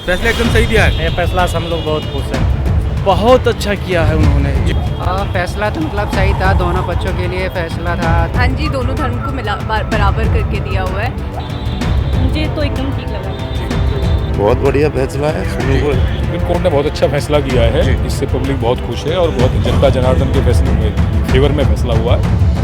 फैसला एकदम सही दिया है। ये फैसला से हम लोग बहुत खुश हैं। बहुत अच्छा किया है उन्होंने। फैसला तो मतलब सही था, दोनों बच्चों के लिए फैसला था। हाँ जी, दोनों धर्म को मिला बराबर करके दिया हुआ है। मुझे तो एकदम ठीक लगा। बहुत बढ़िया फैसला है। सुप्रीम कोर्ट ने बहुत अच्छा फैसला किया है, इससे पब्लिक बहुत खुश है और बहुत जनता जनार्दन के फैसले में फेवर में फैसला हुआ है।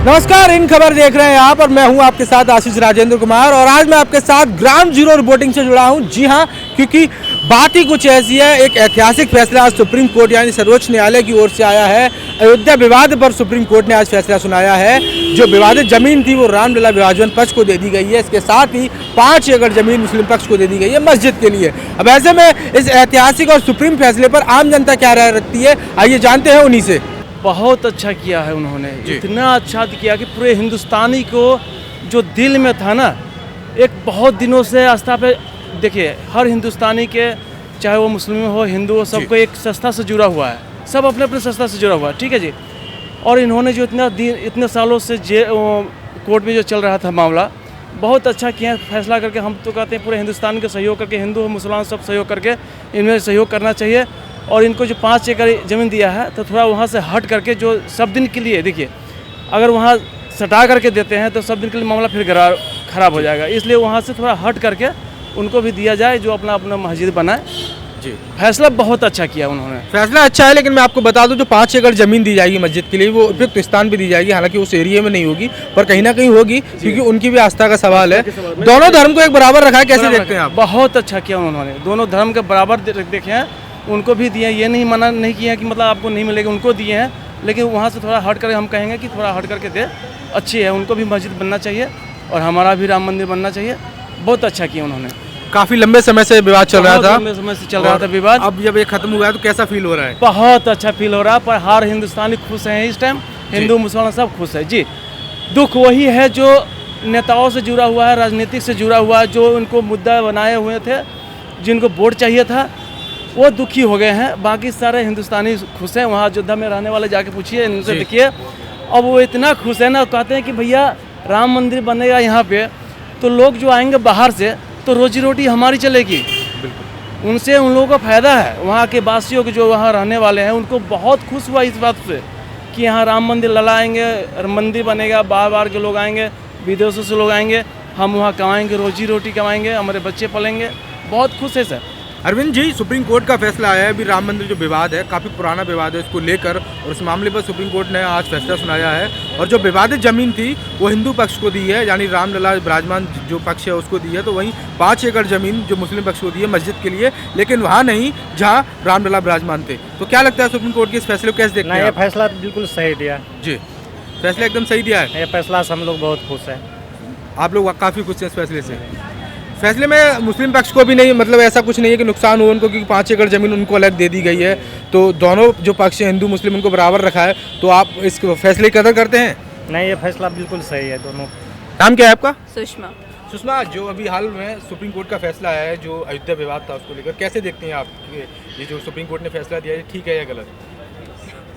नमस्कार, इन खबर देख रहे हैं आप और मैं हूं आपके साथ आशीष राजेंद्र कुमार और आज मैं आपके साथ ग्राउंड जीरो रिपोर्टिंग से जुड़ा हूं। जी हां, क्योंकि बात ही कुछ ऐसी है। एक ऐतिहासिक फैसला आज सुप्रीम कोर्ट यानी सर्वोच्च न्यायालय की ओर से आया है। अयोध्या विवाद पर सुप्रीम कोर्ट ने आज फैसला सुनाया है। जो विवादित जमीन थी वो रामलला विभाजन पक्ष को दे दी गई है। इसके साथ ही 5 एकड़ जमीन मुस्लिम पक्ष को दे दी गई है मस्जिद के लिए। अब ऐसे में इस ऐतिहासिक और सुप्रीम फैसले पर आम जनता क्या राय रखती है, आइए जानते हैं उन्हीं से। बहुत अच्छा किया है उन्होंने, इतना अच्छा किया कि पूरे हिंदुस्तानी को जो दिल में था ना, एक बहुत दिनों से आस्था पे, देखिए हर हिंदुस्तानी के चाहे वो मुस्लिम हो हिंदू हो, सबको एक संस्था से जुड़ा हुआ है। सब अपने अपने संस्था से जुड़ा हुआ है, ठीक है जी। और इन्होंने जो इतने सालों से कोर्ट में जो चल रहा था मामला, बहुत अच्छा किया फैसला करके। हम तो कहते हैं पूरे हिंदुस्तान के सहयोग करके, हिंदू हो मुसलमान सब सहयोग करके इनमें सहयोग करना चाहिए। और इनको जो 5 एकड़ ज़मीन दिया है तो थोड़ा वहाँ से हट करके जो सब दिन के लिए, देखिए अगर वहाँ सटा करके देते हैं तो सब दिन के लिए मामला फिर ख़राब हो जाएगा, इसलिए वहाँ से थोड़ा हट करके उनको भी दिया जाए जो अपना अपना मस्जिद बनाए। जी, फैसला बहुत अच्छा किया उन्होंने। फैसला अच्छा है, लेकिन मैं आपको बता दूं जो 5 एकड़ जमीन दी जाएगी मस्जिद के लिए वो उपयुक्त स्थान पे दी जाएगी। हालांकि उस एरिया में नहीं होगी पर कहीं ना कहीं होगी, क्योंकि उनकी भी आस्था का सवाल है। दोनों धर्म को एक बराबर रखा है, कैसे देखते हैं आप? बहुत अच्छा किया उन्होंने, दोनों धर्म के बराबर देखे हैं, उनको भी दिए। ये नहीं मना नहीं किया कि मतलब आपको नहीं मिलेगा, उनको दिए हैं। लेकिन वहाँ से थोड़ा हट कर हम कहेंगे कि थोड़ा हट करके दे, अच्छी है। उनको भी मस्जिद बनना चाहिए और हमारा भी राम मंदिर बनना चाहिए। बहुत अच्छा किया उन्होंने। काफी लंबे समय से विवाद चल रहा था, लंबे समय से चल रहा था विवाद। अब जब ये खत्म हुआ है तो कैसा फील हो रहा है? बहुत अच्छा फील हो रहा है। पर हर हिंदुस्तानी खुश हैं इस टाइम, हिंदू मुसलमान सब खुश है जी। दुख वही है जो नेताओं से जुड़ा हुआ है, राजनीतिक से जुड़ा हुआ है, जो उनको मुद्दा बनाए हुए थे, जिनको वोट चाहिए था, वो दुखी हो गए हैं। बाकी सारे हिंदुस्तानी खुश हैं। वहाँ अयोध्या में रहने वाले जाके पूछिए, इनसे देखिए, अब वो इतना खुश है ना, कहते हैं कि भैया राम मंदिर बनेगा यहाँ पे तो लोग जो आएंगे बाहर से तो रोजी रोटी हमारी चलेगी। उनसे उन लोगों को फ़ायदा है। वहाँ के वासियों के जो वहाँ रहने वाले हैं उनको बहुत खुश हुआ इस बात से कि यहाँ राम मंदिर ललाएंगे, मंदिर बनेगा, बाहर बाहर के लोग आएंगे, विदेशों से लोग आएंगे, हम वहाँ कमाएंगे, रोजी रोटी कमाएंगे, हमारे बच्चे पलेंगे। बहुत खुश है sir. Arvind ji, supreme court का फैसला आया है। अभी राम मंदिर जो विवाद है, काफ़ी पुराना विवाद है, उसको लेकर और उस मामले पर सुप्रीम कोर्ट ने आज फैसला सुनाया है। और जो विवादित जमीन थी वो हिंदू पक्ष को दी है, यानी रामलला विराजमान जो पक्ष है उसको दी है। तो वहीं 5 एकड़ जमीन जो मुस्लिम पक्ष को दी है मस्जिद के लिए, लेकिन वहाँ नहीं जहाँ रामलला विराजमान थे। तो क्या लगता है सुप्रीम कोर्ट के इस फैसले को कैसे देखते हैं? ये फैसला तो बिल्कुल सही दिया जी, फैसला एकदम सही दिया है। ये फैसला से हम लोग बहुत खुश हैं। आप लोग काफ़ी खुश हैं इस फैसले से? फैसले में मुस्लिम पक्ष को भी नहीं, मतलब ऐसा कुछ नहीं है कि नुकसान हो उनको, क्योंकि 5 एकड़ ज़मीन उनको अलग दे दी गई है। तो दोनों जो पक्ष है हिंदू मुस्लिम उनको बराबर रखा है। तो आप इस फैसले की कदर करते हैं? नहीं, ये फैसला बिल्कुल सही है दोनों। नाम क्या है आपका? सुषमा। सुषमा, जो अभी हाल में सुप्रीम कोर्ट का फैसला आया है जो अयोध्या विवाद था उसको लेकर, कैसे देखते हैं आप ये जो सुप्रीम कोर्ट ने फैसला दिया है, ठीक है या गलत?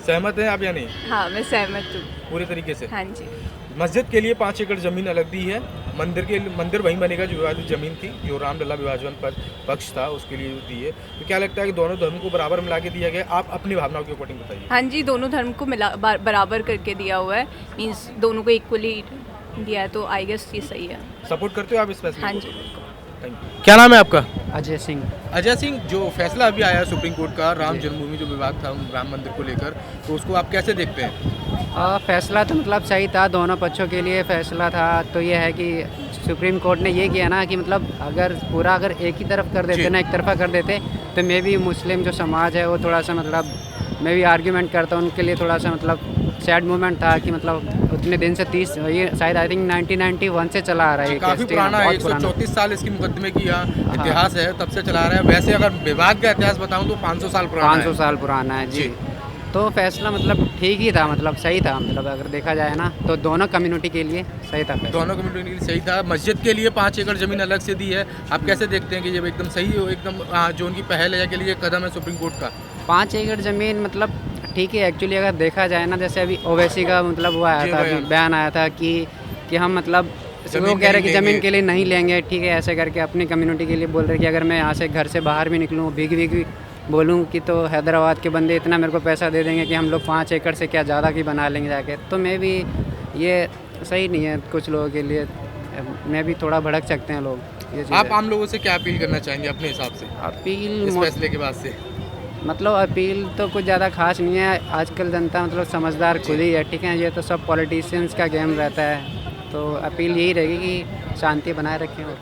सहमत हैं आप या नहीं? हाँ, मैं सहमत हूँ पूरे तरीके से। हाँ जी। मस्जिद के लिए 5 एकड़ ज़मीन अलग दी है, मंदिर वहीं बनेगा जो विवादित ज़मीन थी, जो रामलला विभाजन पक्ष था उसके लिए दी है। तो क्या लगता है कि दोनों धर्म को बराबर मिला के दिया गया? आप अपनी भावनाओं के अकॉर्डिंग बताइए। हाँ जी, दोनों धर्म को बराबर करके दिया हुआ है। मीन्स दोनों को इक्वली दिया है, तो आई गेस ये सही है। सपोर्ट करते हो आप इस फैसले? हाँ जी। Thank you. क्या नाम है आपका? अजय सिंह। अजय सिंह, जो फैसला अभी आया है सुप्रीम कोर्ट का राम जन्मभूमि जो विवाद था राम मंदिर को लेकर, तो उसको आप कैसे देखते हैं? फैसला तो मतलब सही था, दोनों पक्षों के लिए फैसला था। तो ये है कि सुप्रीम कोर्ट ने ये किया ना कि मतलब अगर एक ही तरफ कर देते ना, एक तरफा कर देते, तो मे भी मुस्लिम जो समाज है वो थोड़ा सा मतलब मैं भी आर्ग्यूमेंट करता हूँ उनके लिए, थोड़ा सा मतलब सैड मोमेंट था कि मतलब उतने दिन से 30 ये शायद आई थिंक 1991 से चला आ रहा है। काफ़ी पुराना है, 134 साल इसकी मुकदमे की इतिहास है, तब से चला आ रहा है। वैसे अगर विवाद का इतिहास बताऊं तो 500 साल पुराना है। 500 साल पुराना है जी। तो फैसला मतलब ठीक ही था, मतलब सही था, मतलब अगर देखा जाए ना तो दोनों कम्युनिटी के लिए सही था। दोनों कम्युनिटी के लिए सही था। मस्जिद के लिए 5 एकड़ ज़मीन अलग से दी है, आप कैसे देखते हैं कि जब एकदम सही हो, एकदम जो उनकी पहल है के लिए कदम है सुप्रीम कोर्ट का? 5 एकड़ ज़मीन मतलब ठीक है एक्चुअली, अगर देखा जाए ना, जैसे अभी ओवैसी का मतलब वो आया था, बयान आया था कि हम मतलब वो कह रहे हैं कि ज़मीन के लिए नहीं लेंगे, ठीक है, ऐसे करके अपनी कम्युनिटी के लिए बोल रहे हैं कि अगर मैं यहाँ से घर से बाहर भी निकलूँ भीग भीग बोलूँ कि तो हैदराबाद के बंदे इतना मेरे को पैसा दे देंगे कि हम लोग 5 एकड़ से क्या ज़्यादा की बना लेंगे जाके। तो मैं भी ये सही नहीं है कुछ लोगों के लिए, मैं भी थोड़ा भड़क सकते हैं लोग ये चीज़ें। आप आम लोगों से क्या अपील करना चाहेंगे अपने हिसाब से अपील इस फैसले के बाद से? मतलब अपील तो कुछ ज़्यादा खास नहीं है, आजकल जनता मतलब समझदार खुली है, ठीक है, ये तो सब पॉलिटिशियंस का गेम रहता है। तो अपील यही रहेगी कि शांति बनाए रखें और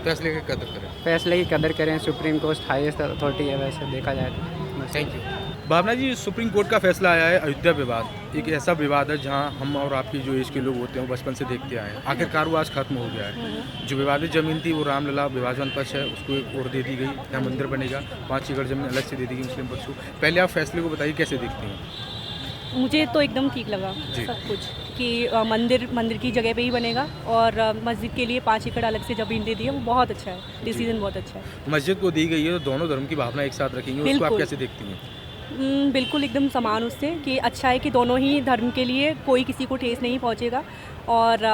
फैसले की कदर करें। फैसले की कदर करें। सुप्रीम कोर्ट हाईएस्ट अथॉरिटी है वैसे देखा जाए तो। Thank you. Bhavna ji, supreme court का फैसला आया है अयोध्या विवाद। एक ऐसा विवाद है जहां हम और आपकी जो एज के लोग होते हैं वो बचपन से देखते आए हैं, आखिरकार वो आज खत्म हो गया है। जो विवादित जमीन थी वो रामलला विभाजन पक्ष है, उसको एक और दे दी गई, यहाँ मंदिर बनेगा, 5 एकड़ जमीन अलग से दे दी गई मुस्लिम पक्ष को। पहले आप फैसले को बताइए कैसे देखते हैं? मुझे तो एकदम ठीक लगा जी। सब कुछ कि मंदिर की जगह पे ही बनेगा और मस्जिद के लिए 5 एकड़ अलग से ज़मीन दे दी है, वो बहुत अच्छा है, डिसीजन बहुत अच्छा है। मस्जिद को दी गई है तो दोनों धर्म की भावना एक साथ रखेंगे, उसको आप बिल्कुल। कैसे देखती हैं? बिल्कुल एकदम समान उससे कि अच्छा है कि दोनों ही धर्म के लिए कोई किसी को ठेस नहीं पहुंचेगा और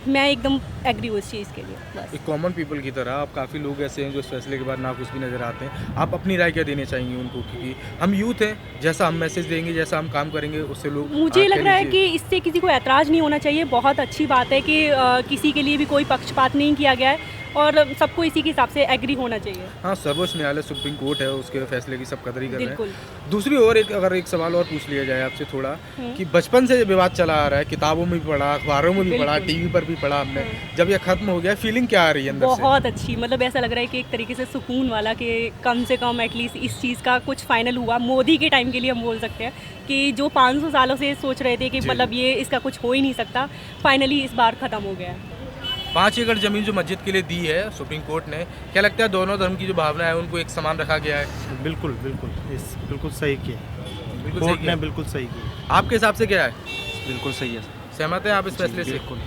मैं एकदम एग्री हूँ इस चीज़ के लिए बस। एक कॉमन पीपल की तरह आप काफ़ी लोग ऐसे हैं जो इस फैसले के बाद ना कुछ भी नज़र आते हैं, आप अपनी राय क्या देने चाहेंगे उनको? क्योंकि हम यूथ हैं, जैसा हम मैसेज देंगे, जैसा हम काम करेंगे उससे लोग मुझे लग रहा है कि इससे किसी को ऐतराज़ नहीं होना चाहिए। बहुत अच्छी बात है कि किसी के लिए भी कोई पक्षपात नहीं किया गया है और सबको इसी के हिसाब से एग्री होना चाहिए। हाँ, सर्वोच्च न्यायालय सुप्रीम कोर्ट है, उसके फैसले की सब कदर ही कर रहे बिल्कुल। हैं। दूसरी ओर अगर एक सवाल और पूछ लिया जाए आपसे थोड़ा कि बचपन से विवाद चला आ रहा है, किताबों में भी पढ़ा, अखबारों में भी पढ़ा, टीवी पर भी पढ़ा हमने, जब यह खत्म हो गया फीलिंग क्या आ रही है अंदर से? बहुत अच्छी, मतलब ऐसा लग रहा है कि एक तरीके से सुकून वाला कि कम से कम एटलीस्ट इस चीज़ का कुछ फाइनल हुआ। मोदी के टाइम के लिए हम बोल सकते हैं कि जो 500 सालों से सोच रहे थे कि मतलब ये इसका कुछ हो ही नहीं सकता, फाइनली इस बार ख़त्म हो गया है। 5 एकड़ जमीन जो मस्जिद के लिए दी है सुप्रीम कोर्ट ने, क्या लगता है दोनों धर्म की जो भावना है उनको एक समान रखा गया है? बिल्कुल बिल्कुल बिल्कुल सही किया, बिल्कुल कोर्ट सही ने है। बिल्कुल सही किया। आपके हिसाब से क्या है? बिल्कुल सही है। सहमत हैं आप इस फैसले से? बिल्कुल।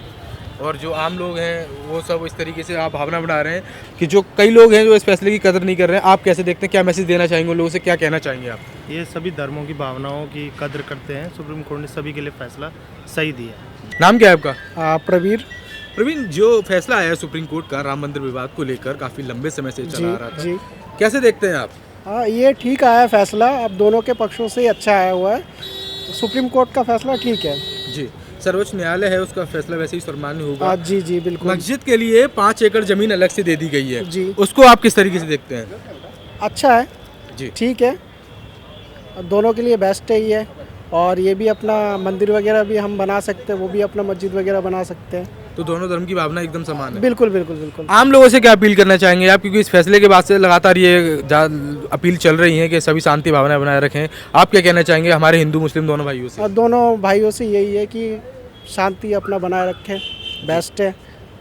और जो आम लोग हैं वो सब इस तरीके से आप भावना बना रहे हैं कि जो कई लोग हैं जो इस फैसले की कदर नहीं कर रहे हैं, आप कैसे देखते हैं? क्या मैसेज देना चाहेंगे उन लोगों से, क्या कहना चाहेंगे आप? ये सभी धर्मों की भावनाओं की कदर करते हैं, सुप्रीम कोर्ट ने सभी के लिए फैसला सही दिया। नाम क्या है आपका? प्रवीर। प्रवीण, जो फैसला आया सुप्रीम कोर्ट का राम मंदिर विवाद को लेकर, काफी लंबे समय से चला आ रहा था, जी। कैसे देखते हैं आप? हाँ, ये ठीक आया फैसला, अब दोनों के पक्षों से अच्छा आया हुआ है। सुप्रीम कोर्ट का फैसला ठीक है। जी, सर्वोच्च न्यायालय है, उसका फैसला वैसे ही सम्मान्य होगा। जी जी बिल्कुल। मस्जिद के लिए 5 एकड़ जमीन अलग से दे दी गई है जी। उसको आप किस तरीके से देखते हैं? अच्छा है जी। ठीक है, दोनों के लिए बेस्ट है ये। और ये भी अपना मंदिर वगैरह भी हम बना सकते हैं, वो भी अपना मस्जिद वगैरह बना सकते हैं। तो दोनों धर्म की भावना एकदम समान है। बिल्कुल बिल्कुल बिल्कुल। आम लोगों से क्या अपील करना चाहेंगे आप, क्योंकि इस फैसले के बाद से लगातार ये अपील चल रही है कि सभी शांति भावना बनाए रखें, आप क्या कहना चाहेंगे हमारे हिंदू मुस्लिम दोनों भाइयों से? और दोनों भाइयों से यही है कि शांति अपना बनाए रखें, बेस्ट है।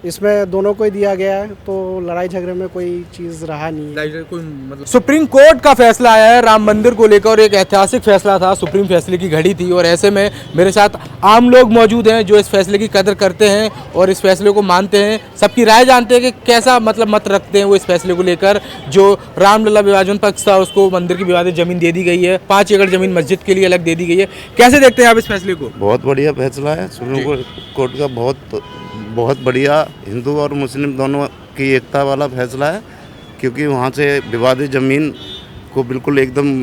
इसमें दोनों को ही दिया गया है तो लड़ाई झगड़े में कोई चीज़ रहा नहीं है। कोई मतलब सुप्रीम कोर्ट का फैसला आया है राम मंदिर को लेकर और एक ऐतिहासिक फैसला था, सुप्रीम फैसले की घड़ी थी और ऐसे में मेरे साथ आम लोग मौजूद हैं जो इस फैसले की कदर करते हैं और इस फैसले को मानते हैं, सबकी राय जानते हैं कि कैसा मतलब मत रखते हैं वो इस फैसले को लेकर। जो रामलला विभाजन पक्ष था उसको मंदिर की विवादित जमीन दे दी गई है, 5 एकड़ जमीन मस्जिद के लिए अलग दे दी गई है, कैसे देखते हैं आप इस फैसले को? बहुत बढ़िया फैसला है सुप्रीम कोर्ट का, बहुत बढ़िया। हिंदू और मुस्लिम दोनों की एकता वाला फैसला है, क्योंकि वहाँ से विवादित ज़मीन को बिल्कुल एकदम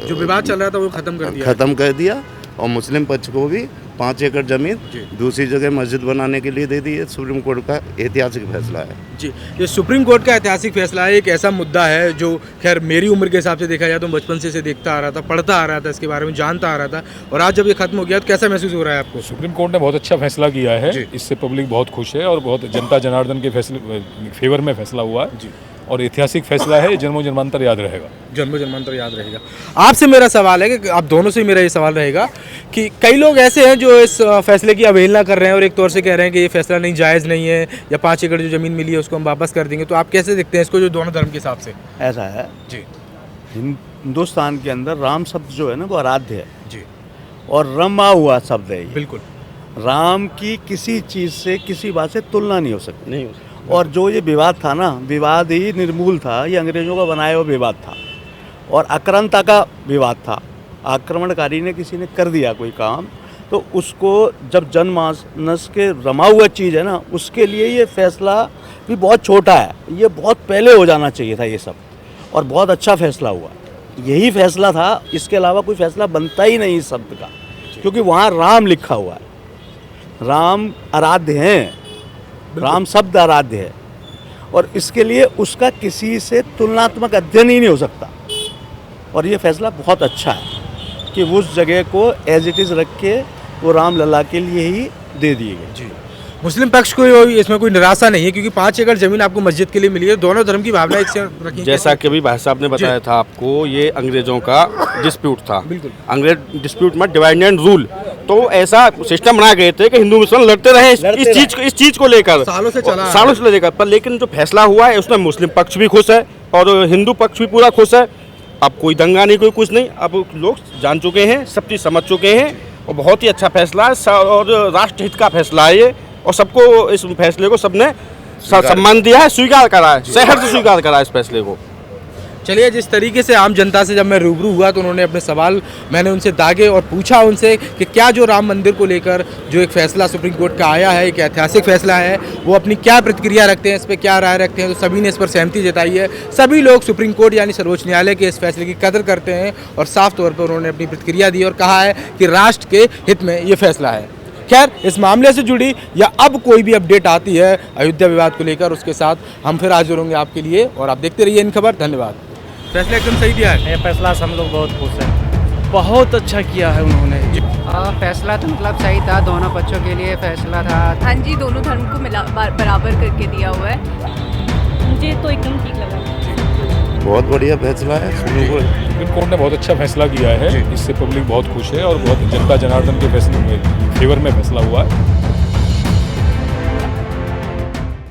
जो विवाद चल रहा था वो खत्म कर दिया और मुस्लिम पक्ष को भी 5 एकड़ ज़मीन दूसरी जगह मस्जिद बनाने के लिए दे दी है। सुप्रीम कोर्ट का ऐतिहासिक फैसला है। जी, ये सुप्रीम कोर्ट का ऐतिहासिक फैसला है, एक ऐसा मुद्दा है जो खैर मेरी उम्र के हिसाब से देखा जाए तो बचपन से इसे देखता आ रहा था, पढ़ता आ रहा था, इसके बारे में जानता आ रहा था, और आज जब ये खत्म हो गया तो कैसा महसूस हो रहा है आपको? सुप्रीम कोर्ट ने बहुत अच्छा फैसला किया है, इससे पब्लिक बहुत खुश है और बहुत जनता जनार्दन के फैसले फेवर में फैसला हुआ है जी, और ऐतिहासिक फैसला है, जन्मों जन्मांतर याद रहेगा। जन्मों जन्मांतर याद रहेगा। आपसे मेरा सवाल है कि आप दोनों से मेरा ये सवाल रहेगा कि कई लोग ऐसे हैं जो इस फैसले की अवहेलना कर रहे हैं और एक तौर से कह रहे हैं कि ये फैसला नहीं जायज़ नहीं है या 5 एकड़ जो ज़मीन मिली है उसको हम वापस कर देंगे, तो आप कैसे देखते हैं इसको जो दोनों धर्म के हिसाब से? ऐसा है जी, हिंदुस्तान के अंदर राम शब्द जो है ना वो आराध्य है जी, और रमा हुआ शब्द है ये। बिल्कुल। राम की किसी चीज़ से किसी बात से तुलना नहीं हो सकती। और जो ये विवाद था ना, विवाद ही निर्मूल था, ये अंग्रेज़ों का बनाया हुआ विवाद था और आक्रांता का विवाद था। आक्रमणकारी ने किसी ने कर दिया कोई काम तो उसको जब जनमानस के रमा हुआ चीज़ है ना, उसके लिए ये फैसला भी बहुत छोटा है, ये बहुत पहले हो जाना चाहिए था ये सब, और बहुत अच्छा फैसला हुआ। यही फैसला था, इसके अलावा कोई फैसला बनता ही नहीं इस शब्द का, क्योंकि वहाँ राम लिखा हुआ है, राम आराध्य हैं, राम शब्द आराध्य है, और इसके लिए उसका किसी से तुलनात्मक अध्ययन ही नहीं हो सकता। और ये फैसला बहुत अच्छा है कि उस जगह को एज इट इज़ रख के वो राम लला के लिए ही दे दिए गए। जी, मुस्लिम पक्ष को इसमें कोई निराशा नहीं है, क्योंकि 5 एकड़ जमीन आपको मस्जिद के लिए मिली है। दोनों धर्म की भावना एक से रखी। जैसा कि अभी भाई साहब ने बताया था आपको, ये अंग्रेजों का डिस्प्यूट था। बिल्कुल, अंग्रेज डिस्प्यूट में डिवाइड एंड रूल, तो ऐसा सिस्टम बनाए गए थे कि हिंदू मुसलमान लड़ते रहे इस चीज को लेकर, सालों से लेकर। पर लेकिन जो फैसला हुआ है उसमें मुस्लिम पक्ष भी खुश है और हिंदू पक्ष भी पूरा खुश है। अब कोई दंगा नहीं, कोई कुछ नहीं, अब लोग जान चुके हैं, सब चीज़ समझ चुके हैं, और बहुत ही अच्छा फैसला है और राष्ट्रहित का फैसला है ये, और सबको इस फैसले को सबने सम्मान दिया है, स्वीकार करा है, सहर्ष स्वीकार करा है इस फैसले को। चलिए, जिस तरीके से आम जनता से जब मैं रूबरू हुआ तो उन्होंने अपने सवाल मैंने उनसे दागे और पूछा उनसे कि क्या जो राम मंदिर को लेकर जो एक फैसला सुप्रीम कोर्ट का आया है, एक ऐतिहासिक फैसला है, वो अपनी क्या प्रतिक्रिया रखते हैं, इस पर क्या राय रखते हैं। तो सभी ने इस पर सहमति जताई है। सभी लोग सुप्रीम कोर्ट यानी सर्वोच्च न्यायालय के इस फैसले की कदर करते हैं और साफ तौर पर उन्होंने अपनी प्रतिक्रिया दी और कहा है कि राष्ट्र के हित में ये फैसला है। खैर, इस मामले से जुड़ी या अब कोई भी अपडेट आती है अयोध्या विवाद को लेकर, उसके साथ हम फिर हाजिर होंगे आपके लिए, और आप देखते रहिए इन खबर। धन्यवाद। फैसला एकदम सही दिया है। ये फैसला से हम लोग बहुत खुश हैं। बहुत अच्छा किया है उन्होंने। फैसला तो मतलब सही था, दोनों पक्षों के लिए फैसला था। हाँ जी, दोनों धर्म को बराबर करके दिया हुआ है। मुझे तो एकदम ठीक लगा। बहुत बढ़िया फैसला है। सुप्रीम कोर्ट ने बहुत अच्छा फैसला किया है, इससे पब्लिक बहुत खुश है और बहुत जनता जनार्दन के फैसले में फेवर में फैसला हुआ है।